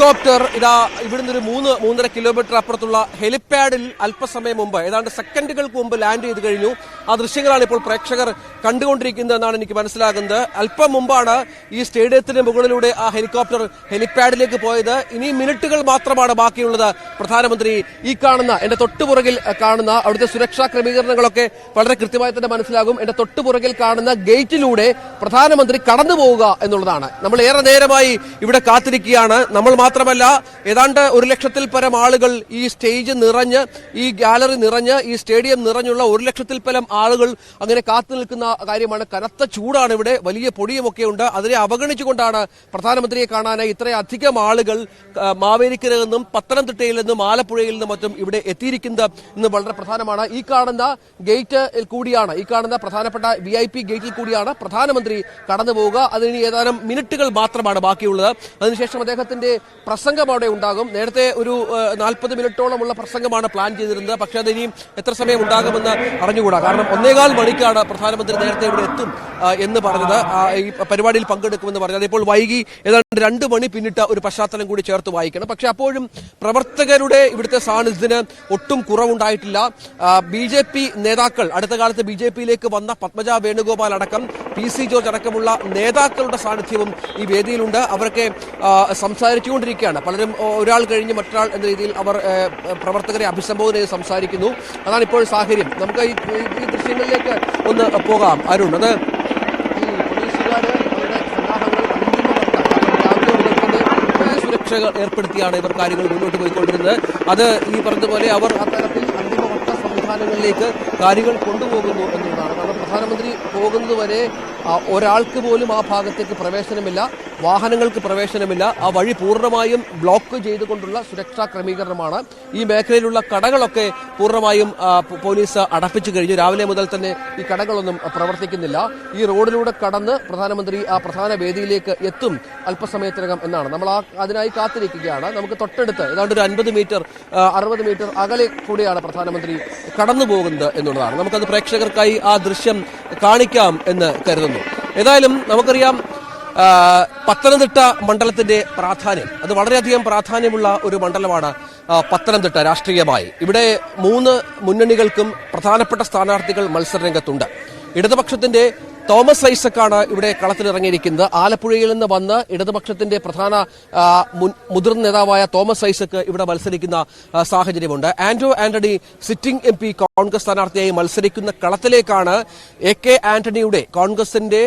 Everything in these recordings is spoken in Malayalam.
ഹെലികോപ്റ്റർ ഇവിടുന്ന് ഒരു 3-3.5 കിലോമീറ്റർ അപ്പുറത്തുള്ള ഹെലിപാഡിൽ അല്പസമയം മുമ്പ് ഏതാണ്ട് സെക്കൻഡുകൾക്ക് മുമ്പ് ലാൻഡ് ചെയ്ത് കഴിഞ്ഞു. ആ ദൃശ്യങ്ങളാണ് ഇപ്പോൾ പ്രേക്ഷകർ കണ്ടുകൊണ്ടിരിക്കുന്നത് എന്നാണ് എനിക്ക് മനസ്സിലാകുന്നത്. അല്പം മുമ്പാണ് ഈ സ്റ്റേഡിയത്തിന് മുകളിലൂടെ ആ ഹെലികോപ്റ്റർ ഹെലിപാഡിലേക്ക് പോയത്. ഇനി മിനിറ്റുകൾ മാത്രമാണ് ബാക്കിയുള്ളത്. പ്രധാനമന്ത്രി ഈ കാണുന്ന എന്റെ തൊട്ടുപുറകിൽ കാണുന്ന അവിടുത്തെ സുരക്ഷാ ക്രമീകരണങ്ങളൊക്കെ വളരെ കൃത്യമായി തന്നെ മനസ്സിലാകും. എന്റെ തൊട്ടുപുറകിൽ കാണുന്ന ഗേറ്റിലൂടെ പ്രധാനമന്ത്രി കടന്നു പോവുക എന്നുള്ളതാണ്. നമ്മൾ ഏറെ നേരമായി ഇവിടെ കാത്തിരിക്കുകയാണ്. നമ്മൾ മാത്രമല്ല, ഏതാണ്ട് 1 ലക്ഷത്തിൽ പരം ആളുകൾ ഈ സ്റ്റേജ് നിറഞ്ഞ്, ഈ ഗാലറി നിറഞ്ഞ്, ഈ സ്റ്റേഡിയം നിറഞ്ഞുള്ള 1 ലക്ഷത്തിൽ പരം ആളുകൾ അങ്ങനെ കാത്തു നിൽക്കുന്ന കാര്യമാണ്. കനത്ത ചൂടാണ് ഇവിടെ, വലിയ പൊടിയുമൊക്കെ ഉണ്ട്. അതിനെ അവഗണിച്ചുകൊണ്ടാണ് പ്രധാനമന്ത്രിയെ കാണാനായി ഇത്രയധികം ആളുകൾ മാവേലിക്കരയിൽ നിന്നും പത്തനംതിട്ടയിൽ നിന്നും ആലപ്പുഴയിൽ നിന്നും മറ്റും ഇവിടെ എത്തിയിരിക്കുന്നത് എന്ന് വളരെ പ്രധാനമാണ്. ഈ കാണുന്ന ഗേറ്റ് കൂടിയാണ്, ഈ കാണുന്ന പ്രധാനപ്പെട്ട VIP ഗേറ്റിൽ കൂടിയാണ് പ്രധാനമന്ത്രി കടന്നു പോവുക. അതിന് ഏതാനും മിനിറ്റുകൾ മാത്രമാണ് ബാക്കിയുള്ളത്. അതിനുശേഷം അദ്ദേഹത്തിന്റെ പ്രസംഗം അവിടെ ഉണ്ടാകും. നേരത്തെ ഒരു 40 മിനിറ്റോളമുള്ള പ്രസംഗമാണ് പ്ലാൻ ചെയ്തിരുന്നത്. പക്ഷേ അത് ഇനിയും എത്ര സമയം ഉണ്ടാകുമെന്ന് അറിഞ്ഞുകൂടാ. കാരണം 1.25 മണിക്കാണ് പ്രധാനമന്ത്രി നേരത്തെ ഇവിടെ എത്തും എന്ന് പറഞ്ഞത്, ഈ പരിപാടിയിൽ പങ്കെടുക്കുമെന്ന് പറഞ്ഞത്. ഇപ്പോൾ വൈകി ഏതാണ്ട് 2 മണി പിന്നിട്ട ഒരു പശ്ചാത്തലം കൂടി ചേർത്ത് വായിക്കണം. പക്ഷെ അപ്പോഴും പ്രവർത്തകരുടെ ഇവിടുത്തെ സാന്നിധ്യത്തിന് ഒട്ടും കുറവുണ്ടായിട്ടില്ല. BJP നേതാക്കൾ, അടുത്ത കാലത്ത് BJPയിലേക്ക് വന്ന പത്മജ വേണുഗോപാൽ അടക്കം PC ജോർജ് അടക്കമുള്ള നേതാക്കളുടെ സാന്നിധ്യവും ഈ വേദിയിലുണ്ട്. അവരൊക്കെ സംസാരിച്ചുകൊണ്ടിരിക്കുകയാണ്. പലരും ഒരാൾ കഴിഞ്ഞ് മറ്റൊരാൾ എന്ന രീതിയിൽ അവർ പ്രവർത്തകരെ അഭിസംബോധന ചെയ്ത് സംസാരിക്കുന്നു. അതാണ് ഇപ്പോൾ സാഹചര്യം. നമുക്ക് ഈ ദൃശ്യങ്ങളിലേക്ക് ഒന്ന് പോകാം. അരുൺ, അത് ഈ പോലീസുകാര് അവരുടെ സന്നാഹങ്ങൾ രാവിലെ മുതൽ തന്നെ വലിയ സുരക്ഷ ഏർപ്പെടുത്തിയാണ് ഇവർ കാര്യങ്ങൾ മുന്നോട്ട് പോയിക്കൊണ്ടിരുന്നത്. അത് ഈ പറഞ്ഞതുപോലെ അവർ അത്തരത്തിൽ അന്തിമവട്ട സംവിധാനങ്ങളിലേക്ക് കാര്യങ്ങൾ കൊണ്ടുപോകുന്നു എന്നുള്ളതാണ്. കാരണം പ്രധാനമന്ത്രി പോകുന്നത് വരെ ഒരാൾക്ക് പോലും ആ ഭാഗത്തേക്ക് പ്രവേശനമില്ല, വാഹനങ്ങൾക്ക് പ്രവേശനമില്ല. ആ വഴി പൂർണ്ണമായും ബ്ലോക്ക് ചെയ്തുകൊണ്ടുള്ള സുരക്ഷാ ക്രമീകരണമാണ്. ഈ മേഖലയിലുള്ള കടകളൊക്കെ പൂർണ്ണമായും പോലീസ് അടപ്പിച്ചു കഴിഞ്ഞു. രാവിലെ മുതൽ തന്നെ ഈ കടകളൊന്നും പ്രവർത്തിക്കുന്നില്ല. ഈ റോഡിലൂടെ കടന്ന് പ്രധാനമന്ത്രി ആ പ്രധാന വേദിയിലേക്ക് എത്തും അല്പസമയത്തിനകം എന്നാണ്. നമ്മൾ അതിനായി കാത്തിരിക്കുകയാണ്. നമുക്ക് തൊട്ടടുത്ത് ഏതാണ്ട് ഒരു 50 മീറ്റർ 60 മീറ്റർ അകലെ കൂടിയാണ് പ്രധാനമന്ത്രി കടന്നു പോകുന്നത് എന്നുള്ളതാണ്. നമുക്കത് പ്രേക്ഷകർക്കായി ആ ദൃശ്യം കാണിക്കാം എന്ന് കരുതുന്നു. ഏതായാലും നമുക്കറിയാം പത്തനംതിട്ട മണ്ഡലത്തിന്റെ പ്രാധാന്യം, അത് വളരെയധികം പ്രാധാന്യമുള്ള ഒരു മണ്ഡലമാണ് പത്തനംതിട്ട രാഷ്ട്രീയമായി. ഇവിടെ 3 മുന്നണികൾക്കും പ്രധാനപ്പെട്ട സ്ഥാനാർത്ഥികൾ മത്സരരംഗത്തുണ്ട്. ഇടതുപക്ഷത്തിന്റെ തോമസ് ഐസക്കാണ് ഇവിടെ കളത്തിലിറങ്ങിയിരിക്കുന്നത്. ആലപ്പുഴയിൽ നിന്ന് വന്ന് ഇടതുപക്ഷത്തിന്റെ പ്രധാന മുതിർന്ന നേതാവായ തോമസ് ഐസക്ക് ഇവിടെ മത്സരിക്കുന്ന സാഹചര്യമുണ്ട്. ആന്റണി സിറ്റിംഗ് MP കോൺഗ്രസ് സ്ഥാനാർത്ഥിയായി മത്സരിക്കുന്ന കളത്തിലേക്കാണ് AK ആന്റണിയുടെ, കോൺഗ്രസിന്റെ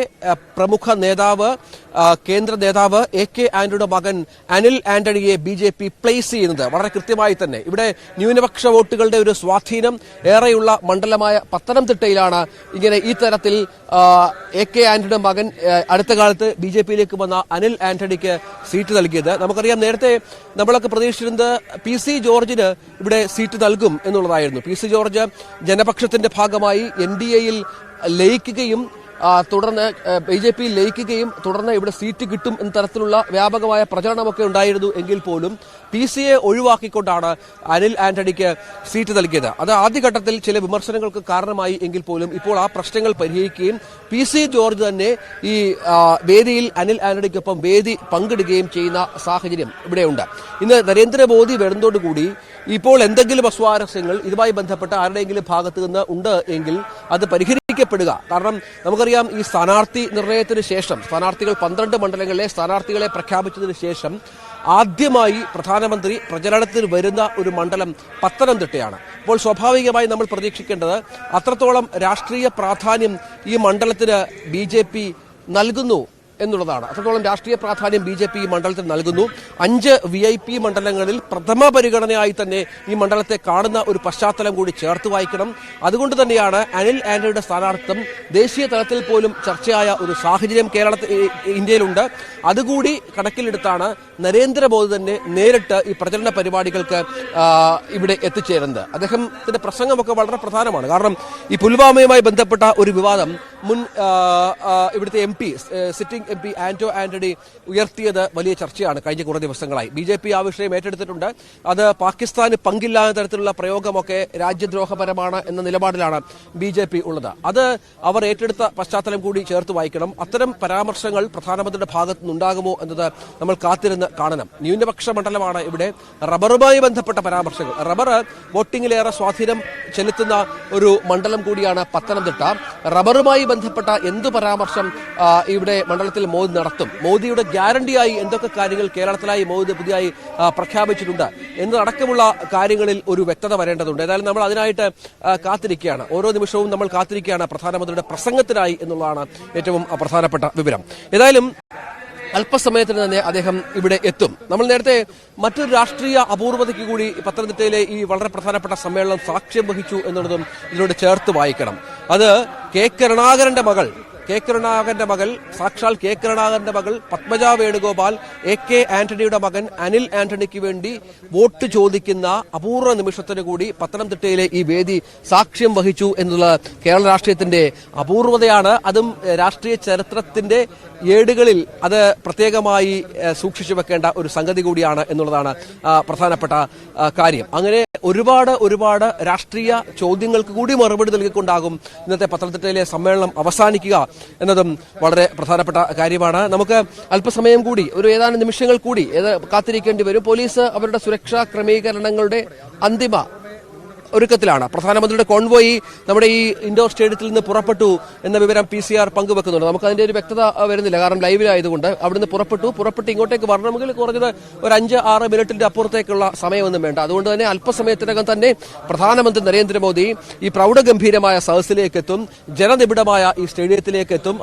പ്രമുഖ നേതാവ്, കേന്ദ്ര നേതാവ് AK ആന്റണിയുടെ മകൻ അനിൽ ആന്റണിയെ BJP പ്ലേസ് ചെയ്യുന്നത്. വളരെ കൃത്യമായി തന്നെ ഇവിടെ ന്യൂനപക്ഷ വോട്ടുകളുടെ ഒരു സ്വാധീനം ഏറെയുള്ള മണ്ഡലമായ പത്തനംതിട്ടയിലാണ് ഇങ്ങനെ ഈ തരത്തിൽ AK ആന്റണിയുടെ മകൻ അടുത്ത കാലത്ത് BJPയിലേക്ക് വന്ന അനിൽ ആന്റണിക്ക് സീറ്റ് നൽകിയത്. നമുക്കറിയാം, നേരത്തെ നമ്മളൊക്കെ പ്രതീക്ഷിച്ചിരുന്നത് PC ജോർജിന് ഇവിടെ സീറ്റ് നൽകും എന്നുള്ളതായിരുന്നു. PC ജോർജ് ജനപക്ഷത്തിന്റെ ഭാഗമായി NDAയിൽ ലയിക്കുകയും തുടർന്ന് BJPയിൽ ലയിക്കുകയും തുടർന്ന് ഇവിടെ സീറ്റ് കിട്ടും എന്ന തരത്തിലുള്ള വ്യാപകമായ പ്രചരണമൊക്കെ ഉണ്ടായിരുന്നു. എങ്കിൽ പോലും PC-യെ ഒഴിവാക്കിക്കൊണ്ടാണ് അനിൽ ആന്റണിക്ക് സീറ്റ് നൽകിയത്. അത് ആദ്യഘട്ടത്തിൽ ചില വിമർശനങ്ങൾക്ക് കാരണമായി എങ്കിൽ പോലും ഇപ്പോൾ ആ പ്രശ്നങ്ങൾ പരിഹരിക്കുകയും PC ജോർജ് തന്നെ ഈ വേദിയിൽ അനിൽ ആന്റണിക്കൊപ്പം വേദി പങ്കിടുകയും ചെയ്യുന്ന സാഹചര്യം ഇവിടെയുണ്ട്. ഇന്ന് നരേന്ദ്രമോദി വരുന്നതോടുകൂടി ഇപ്പോൾ എന്തെങ്കിലും അസ്വാരസ്യങ്ങൾ ഇതുമായി ബന്ധപ്പെട്ട ആരുടെയെങ്കിലും ഭാഗത്തു നിന്ന് ഉണ്ട് എങ്കിൽ അത് പരിഹരിക്കപ്പെടുക. കാരണം നമുക്കറിയാം, ഈ സ്ഥാനാർത്ഥി നിർണയത്തിന് ശേഷം, സ്ഥാനാർത്ഥികൾ 12 മണ്ഡലങ്ങളിലെ സ്ഥാനാർത്ഥികളെ പ്രഖ്യാപിച്ചതിന് ശേഷം ആദ്യമായി പ്രധാനമന്ത്രി പ്രചരണത്തിൽ വരുന്ന ഒരു മണ്ഡലം പത്തനംതിട്ടയാണ്. അപ്പോൾ സ്വാഭാവികമായി നമ്മൾ പ്രതീക്ഷിക്കേണ്ടത് അത്രത്തോളം രാഷ്ട്രീയ പ്രാധാന്യം ഈ മണ്ഡലത്തിന് BJP നൽകുന്നു എന്നുള്ളതാണ്. അത്രത്തോളം രാഷ്ട്രീയ പ്രാധാന്യം BJP ഈ മണ്ഡലത്തിൽ നൽകുന്നു. 5 VIP മണ്ഡലങ്ങളിൽ പ്രഥമ പരിഗണനയായി തന്നെ ഈ മണ്ഡലത്തെ കാണുന്ന ഒരു പശ്ചാത്തലം കൂടി ചേർത്ത് വായിക്കണം. അതുകൊണ്ട് തന്നെയാണ് അനിൽ ആന്റണിയുടെ സ്ഥാനാർത്ഥിത്വം ദേശീയ തലത്തിൽ പോലും ചർച്ചയായ ഒരു സാഹചര്യം ഇന്ത്യയിലുണ്ട്. അതുകൂടി കണക്കിലെടുത്താണ് നരേന്ദ്രമോദി തന്നെ നേരിട്ട് ഈ പ്രചരണ പരിപാടികൾക്ക് ഇവിടെ എത്തിച്ചേരുന്നത്. അദ്ദേഹത്തിന്റെ പ്രസംഗമൊക്കെ വളരെ പ്രധാനമാണ്. കാരണം ഈ പുൽവാമയുമായി ബന്ധപ്പെട്ട ഒരു വിവാദം മുൻ ഇവിടുത്തെ MP sitting MP Anto Antony ഉയർത്തിയത് വലിയ ചർച്ചയാണ് കഴിഞ്ഞ കുറേ ദിവസങ്ങളായി. BJP ആ വിഷയം ഏറ്റെടുത്തിട്ടുണ്ട്. അത് പാകിസ്ഥാന് പങ്കില്ലാത്ത തരത്തിലുള്ള പ്രയോഗമൊക്കെ രാജ്യദ്രോഹപരമാണ് എന്ന നിലപാടിലാണ് BJP ഉള്ളത്. അത് അവർ ഏറ്റെടുത്ത പശ്ചാത്തലം കൂടി ചേർത്ത് വായിക്കണം. അത്തരം പരാമർശങ്ങൾ പ്രധാനമന്ത്രിയുടെ ഭാഗത്തു നിന്നുണ്ടാകുമോ എന്നത് നമ്മൾ കാത്തിരുന്ന് കാണണം. ന്യൂനപക്ഷ മണ്ഡലമാണ് ഇവിടെ. റബ്ബറുമായി ബന്ധപ്പെട്ട പരാമർശങ്ങൾ, റബ്ബർ വോട്ടിംഗിലേറെ സ്വാധീനം ചെലുത്തുന്ന ഒരു മണ്ഡലം കൂടിയാണ് പത്തനംതിട്ട. റബ്ബറുമായി ബന്ധപ്പെട്ട എന്തു പരാമർശം ഇവിടെ മണ്ഡലത്തിൽ മോദി നടത്തും, മോദിയുടെ ഗ്യാരണ്ടിയായി എന്തൊക്കെ കാര്യങ്ങൾ കേരളത്തിലായി മോദി പുതിയതായി പ്രഖ്യാപിച്ചിട്ടുണ്ട് എന്നതടക്കമുള്ള കാര്യങ്ങളിൽ ഒരു വ്യക്തത വരേണ്ടതുണ്ട്. ഏതായാലും നമ്മൾ അതിനായിട്ട് കാത്തിരിക്കുകയാണ്. ഓരോ നിമിഷവും നമ്മൾ കാത്തിരിക്കുകയാണ് പ്രധാനമന്ത്രിയുടെ പ്രസംഗത്തിനായി എന്നുള്ളതാണ് ഏറ്റവും പ്രധാനപ്പെട്ട വിവരം. ഏതായാലും അല്പസമയത്തിന് തന്നെ അദ്ദേഹം ഇവിടെ എത്തും. നമ്മൾ നേരത്തെ മറ്റൊരു രാഷ്ട്രീയ അപൂർവതയ്ക്ക് കൂടി പത്തനംതിട്ടയിലെ ഈ വളരെ പ്രധാനപ്പെട്ട സമ്മേളനം സാക്ഷ്യം വഹിച്ചു എന്നുള്ളതും ഇതിനോട് ചേർത്ത് വായിക്കണം. അത് കെ കരുണാകരന്റെ മകൾ സാക്ഷാൽ കെ കരുണാകരന്റെ മകൾ പത്മജ വേണുഗോപാൽ AK ആന്റണിയുടെ മകൻ അനിൽ ആന്റണിക്ക് വേണ്ടി വോട്ട് ചോദിക്കുന്ന അപൂർവ നിമിഷത്തിന് കൂടി പത്തനംതിട്ടയിലെ ഈ വേദി സാക്ഷ്യം വഹിച്ചു എന്നുള്ള കേരള രാഷ്ട്രീയത്തിന്റെ അപൂർവതയാണ്. അതും രാഷ്ട്രീയ ചരിത്രത്തിന്റെ ഏടുകളിൽ അത് പ്രത്യേകമായി സൂക്ഷിച്ചു വെക്കേണ്ട ഒരു സംഗതി കൂടിയാണ് എന്നുള്ളതാണ് പ്രധാനപ്പെട്ട കാര്യം. അങ്ങനെ ഒരുപാട് രാഷ്ട്രീയ ചോദ്യങ്ങൾക്ക് കൂടി മറുപടി നൽകിക്കൊണ്ടാകും ഇന്നത്തെ പത്തനംതിട്ടയിലെ സമ്മേളനം അവസാനിക്കുക എന്നതും വളരെ പ്രധാനപ്പെട്ട കാര്യമാണ്. നമുക്ക് അല്പസമയം കൂടി, ഒരു ഏതാനും നിമിഷങ്ങൾ കൂടി കാത്തിരിക്കേണ്ടി വരും. പോലീസ് അവരുടെ സുരക്ഷാ ക്രമീകരണങ്ങളുടെ അന്തിമ ഒരുക്കത്തിലാണ്. പ്രധാനമന്ത്രിയുടെ കോൺവോയി നമ്മുടെ ഈ ഇൻഡോർ സ്റ്റേഡിയത്തിൽ നിന്ന് പുറപ്പെട്ടു എന്ന വിവരം PCR പങ്കുവെക്കുന്നുണ്ട്. നമുക്ക് അതിന്റെ ഒരു വ്യക്തത വരുന്നില്ല, കാരണം ലൈവിലായതുകൊണ്ട്. അവിടുന്ന് പുറപ്പെട്ട് ഇങ്ങോട്ടേക്ക് വരണമെങ്കിൽ കുറഞ്ഞത് ഒരു 5-6 മിനിറ്റിന്റെ അപ്പുറത്തേക്കുള്ള സമയമൊന്നും വേണ്ട. അതുകൊണ്ട് തന്നെ അല്പസമയത്തിനകം തന്നെ പ്രധാനമന്ത്രി നരേന്ദ്രമോദി ഈ പ്രൗഢഗംഭീരമായ സദസ്സിലേക്ക് എത്തും, ജനനിബിഡമായ ഈ സ്റ്റേഡിയത്തിലേക്ക് എത്തും.